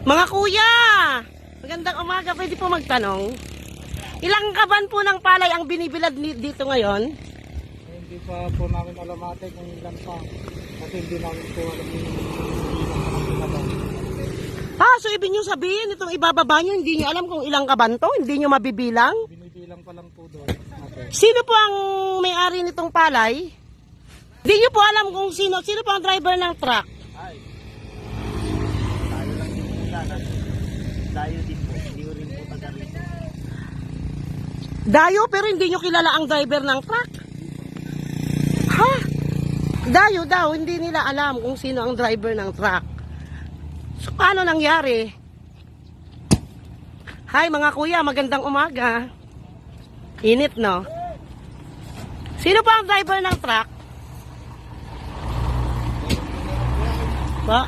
Mga kuya, magandang umaga. Pwede po magtanong? Ilang kaban po ng palay ang binibilad dito ngayon? Hindi pa po namin alam ate kung ilan pa. Kasi hindi namin po alam yung ilan. So ibig nyo sabihin, itong ibababa nyo, hindi nyo alam kung ilang kaban to? Hindi nyo mabibilang? Binibilang pa lang po doon ate. Sino po ang may-ari nitong palay? Hindi nyo po alam kung sino po ang driver ng truck? Ay, tayo lang yung kilala. Tayo din po, hindi ko rin po taga rito. Dayo, pero hindi nyo kilala ang driver ng truck? Ha? Dayo daw, hindi nila alam kung sino ang driver ng truck. So, paano nangyari? Hi mga kuya, magandang umaga. Init, no? Sino pa ang driver ng truck? Ba?